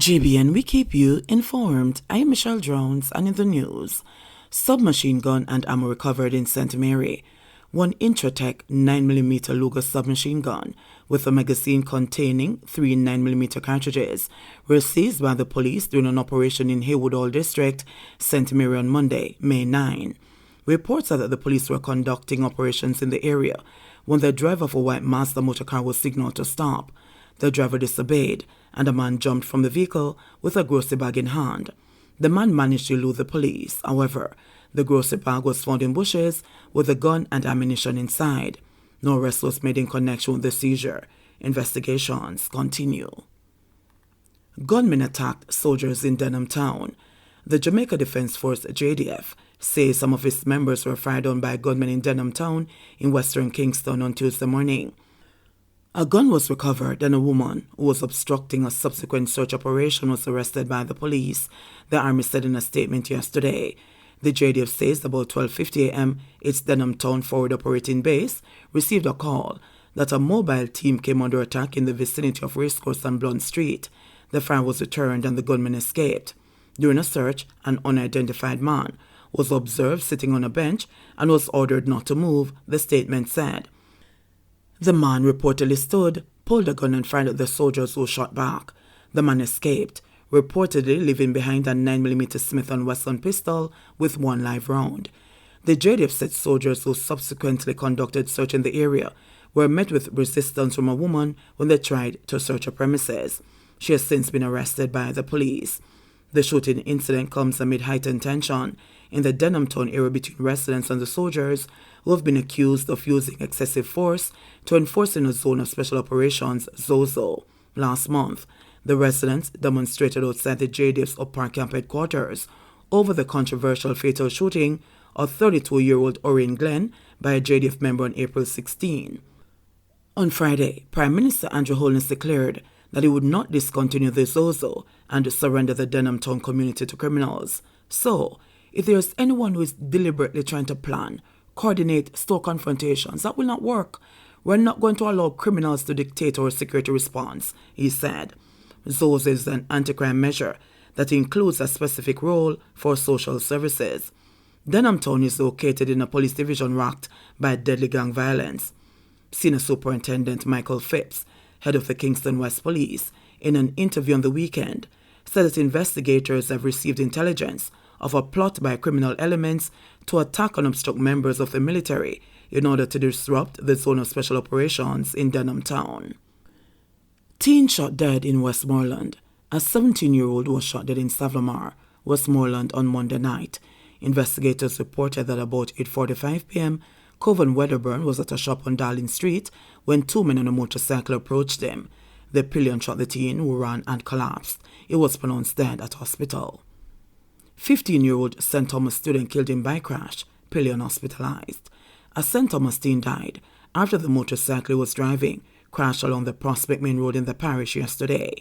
JBN, we keep you informed. I am Michelle Jones, and in the news, submachine gun and ammo recovered in St. Mary. One Intratec 9mm Luger submachine gun with a magazine containing 3 9mm cartridges were seized by the police during an operation in Haywood Hall District, St. Mary on Monday, May 9. Reports are that the police were conducting operations in the area when the driver of a white Mazda motorcar was signaled to stop. The driver disobeyed, and a man jumped from the vehicle with a grocery bag in hand. The man managed to elude the police. However, the grocery bag was found in bushes with a gun and ammunition inside. No arrest was made in connection with the seizure. Investigations continue. Gunmen attacked soldiers in Denham Town. The Jamaica Defense Force JDF says some of its members were fired on by gunmen in Denham Town in western Kingston on Tuesday morning. A gun was recovered and a woman who was obstructing a subsequent search operation was arrested by the police, the Army said in a statement yesterday. The JDF says about 12:50 a.m. its Denham Town Forward Operating Base received a call that a mobile team came under attack in the vicinity of Racecourse and Blunt Street. The fire was returned and the gunman escaped. During a search, an unidentified man was observed sitting on a bench and was ordered not to move, the statement said. The man reportedly stood, pulled a gun and fired at the soldiers who shot back. The man escaped, reportedly leaving behind a 9mm Smith & Wesson pistol with 1 live round. The JDF said soldiers who subsequently conducted search in the area were met with resistance from a woman when they tried to search her premises. She has since been arrested by the police. The shooting incident comes amid heightened tension in the Denham Town area between residents and the soldiers who have been accused of using excessive force to enforce in a zone of special operations, ZOZO. Last month, the residents demonstrated outside the JDF's Upper Camp headquarters over the controversial fatal shooting of 32-year-old Orion Glenn by a JDF member on April 16. On Friday, Prime Minister Andrew Holness declared that he would not discontinue the ZOZO and surrender the Denham Town community to criminals. So, if there is anyone who is deliberately trying to plan, coordinate, store confrontations, that will not work. We're not going to allow criminals to dictate our security response, he said. ZOZO is an anti-crime measure that includes a specific role for social services. Denham Town is located in a police division racked by deadly gang violence. Senior Superintendent Michael Phipps, head of the Kingston West Police, in an interview on the weekend, said that investigators have received intelligence of a plot by criminal elements to attack and obstruct members of the military in order to disrupt the zone of special operations in Denham Town. Teen shot dead in Westmoreland. A 17-year-old was shot dead in Savlamar, Westmoreland on Monday night. Investigators reported that about 8:45 p.m., Coven Wedderburn was at a shop on Darling Street when 2 men on a motorcycle approached him. The pillion shot the teen, who ran and collapsed. He was pronounced dead at hospital. 15-year-old St. Thomas student killed in bike crash, pillion hospitalized. A St. Thomas teen died after the motorcycle he was driving crashed along the Prospect Main Road in the parish yesterday.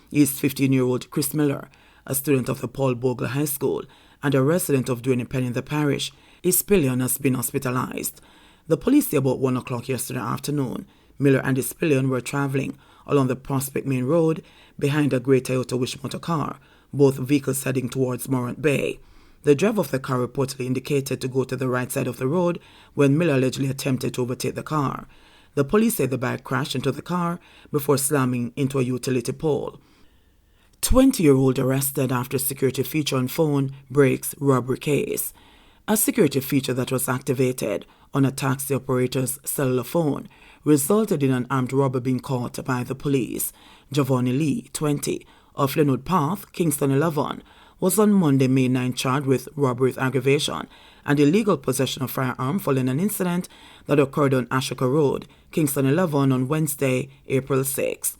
He is 15-year-old Chris Miller, a student of the Paul Bogle High School and a resident of Dwayne Penn in the parish. His pillion has been hospitalized. The police say about 1 o'clock yesterday afternoon, Miller and his pillion were traveling along the Prospect Main Road behind a grey Toyota Wish motor car, both vehicles heading towards Morant Bay. The driver of the car reportedly indicated to go to the right side of the road when Miller allegedly attempted to overtake the car. The police say the bike crashed into the car before slamming into a utility pole. 20-year-old arrested after security feature on phone breaks robbery case. A security feature that was activated on a taxi operator's cellular phone resulted in an armed robber being caught by the police. Giovanni Lee, 20, of Linwood Path, Kingston 11, was on Monday, May 9 charged with robbery with aggravation and illegal possession of firearm following an incident that occurred on Ashoka Road, Kingston 11 on Wednesday, April 6.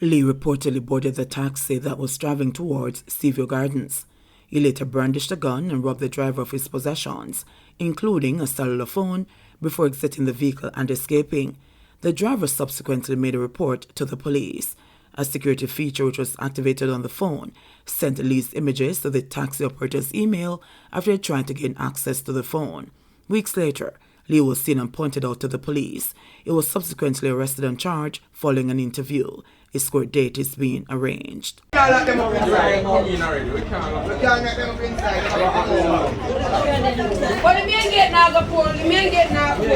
Lee reportedly boarded the taxi that was traveling towards Seaview Gardens. He later brandished a gun and robbed the driver of his possessions, including a cellular phone, before exiting the vehicle and escaping. The driver subsequently made a report to the police. A security feature which was activated on the phone sent Lee's images to the taxi operator's email after he tried to gain access to the phone. Weeks later, Lee was seen and pointed out to the police. He was subsequently arrested and charged following an interview. His court date is being arranged. But the man get now go pull. The man get now pull. The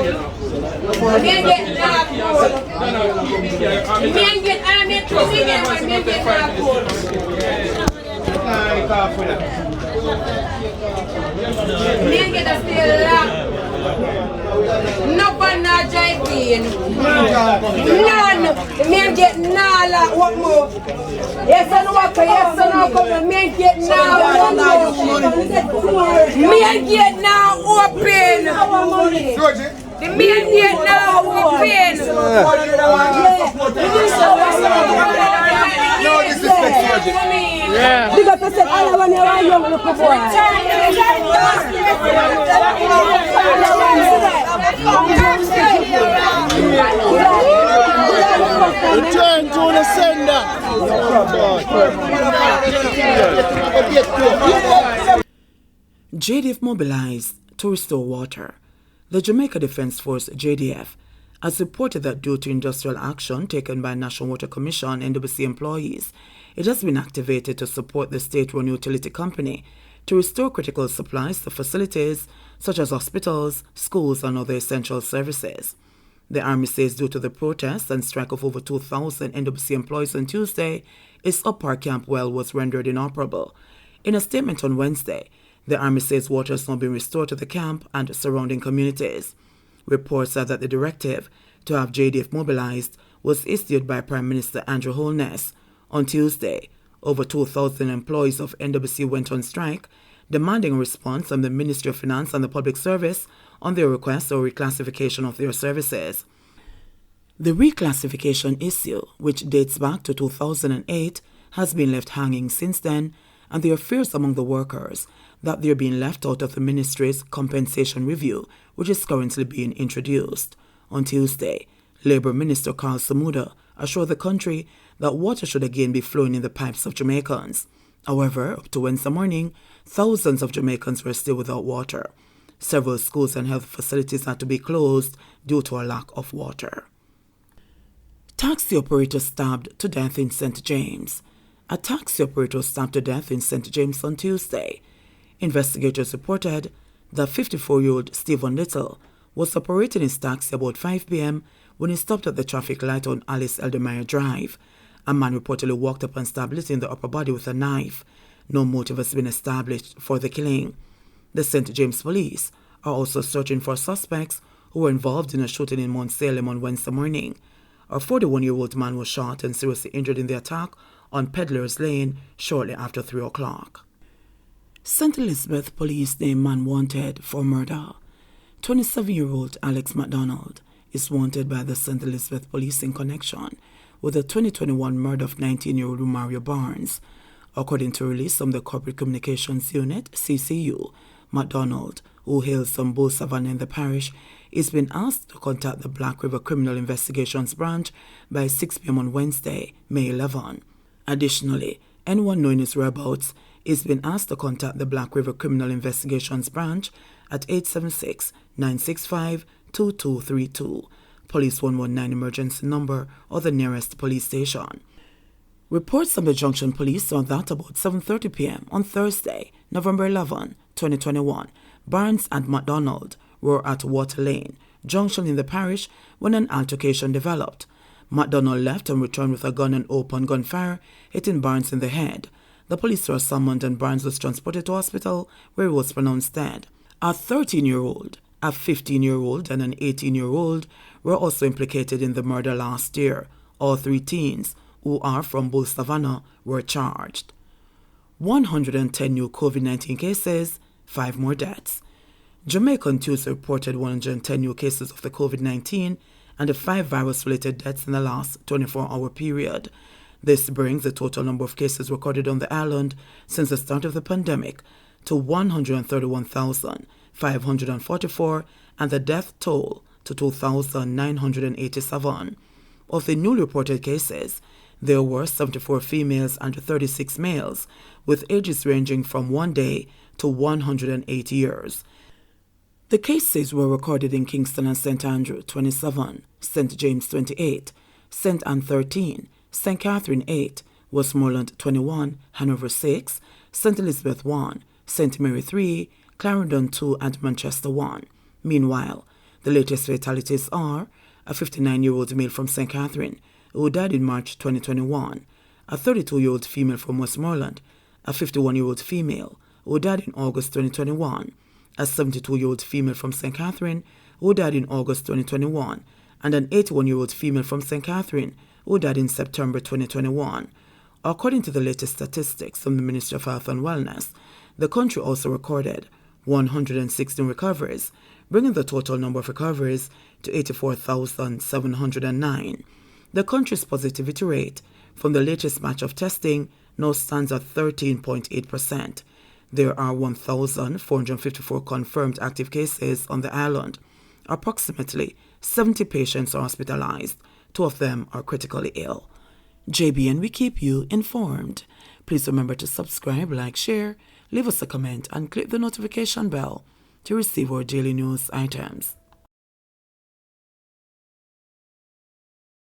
man get now pull. The man get I make two again. The man get now pull. The man get a still lock. No one not JBNN. None. The man get now lock. What more? Yes and what? Yes and no. Come the man get now. Man get now open. The man get now open. No disrespect, yeah. Big up yourself, all when you are young, look for Return to the sender. JDF mobilized to restore water. The Jamaica Defense Force, JDF, has reported that due to industrial action taken by National Water Commission and NWC employees, it has been activated to support the state-run utility company to restore critical supplies to facilities such as hospitals, schools, and other essential services. The Army says due to the protests and strike of over 2,000 NWC employees on Tuesday, its Upper Camp well was rendered inoperable. In a statement on Wednesday, the Army says water has now been restored to the camp and surrounding communities. Reports said that the directive to have JDF mobilized was issued by Prime Minister Andrew Holness. On Tuesday, over 2,000 employees of NWC went on strike, demanding a response from the Ministry of Finance and the Public Service on their request or reclassification of their services. The reclassification issue, which dates back to 2008, has been left hanging since then, and there are fears among the workers that they're being left out of the ministry's compensation review, which is currently being introduced. On Tuesday, Labour Minister Carl Samuda assured the country that water should again be flowing in the pipes of Jamaicans. However, up to Wednesday morning, thousands of Jamaicans were still without water. Several schools and health facilities had to be closed due to a lack of water. Taxi operator stabbed to death in St. James. A taxi operator was stabbed to death in St. James on Tuesday. Investigators reported that 54-year-old Stephen Little was operating his taxi about 5 p.m. when he stopped at the traffic light on Alice Eldermeyer Drive. A man reportedly walked up and stabbed Little in the upper body with a knife. No motive has been established for the killing. The St. James police are also searching for suspects who were involved in a shooting in Mount Salem on Wednesday morning. A 41-year-old man was shot and seriously injured in the attack on Peddler's Lane shortly after 3 o'clock. St. Elizabeth police name man wanted for murder. 27-year-old Alex MacDonald is wanted by the St. Elizabeth police in connection with the 2021 murder of 19-year-old Mario Barnes. According to a release from the Corporate Communications Unit, CCU, MacDonald, who hails from Bull Savannah in the parish, is being asked to contact the Black River Criminal Investigations Branch by 6 p.m. on Wednesday, May 11. Additionally, anyone knowing his whereabouts is being asked to contact the Black River Criminal Investigations Branch at 876-965-2232, Police 119 emergency number, or the nearest police station. Reports from the Junction Police are that about 7:30 p.m. on Thursday, November 11, 2021, Barnes and MacDonald were at Water Lane, Junction in the parish, when an altercation developed. MacDonald left and returned with a gun and opened gunfire, hitting Barnes in the head. The police were summoned and Barnes was transported to hospital, where he was pronounced dead. A 13-year-old, a 15-year-old, and an 18-year-old were also implicated in the murder last year. All three teens, who are from Bull Savannah, were charged. 110 new COVID-19 cases, 5 more deaths. Jamaica on Tuesday reported 110 new cases of the COVID-19 and 5 virus-related deaths in the last 24-hour period. This brings the total number of cases recorded on the island since the start of the pandemic to 131,544 and the death toll to 2,987. Of the newly reported cases, there were 74 females and 36 males, with ages ranging from 1 day to 108 years. The cases were recorded in Kingston and St. Andrew, 27, St. James, 28, St. Anne, 13, St. Catherine 8, Westmoreland 21, Hanover 6, St. Elizabeth 1, St. Mary 3, Clarendon 2, and Manchester 1. Meanwhile, the latest fatalities are a 59-year-old male from St. Catherine, who died in March 2021, a 32-year-old female from Westmoreland, a 51-year-old female, who died in August 2021, a 72-year-old female from St. Catherine, who died in August 2021, and an 81-year-old female from St. Catherine, who died in September 2021. According to the latest statistics from the Ministry of Health and Wellness, the country also recorded 116 recoveries, bringing the total number of recoveries to 84,709. The country's positivity rate from the latest batch of testing now stands at 13.8%. There are 1,454 confirmed active cases on the island. Approximately 70 patients are hospitalized. 2 of them are critically ill. JBN, we keep you informed. Please remember to subscribe, like, share, leave us a comment, and click the notification bell to receive our daily news items.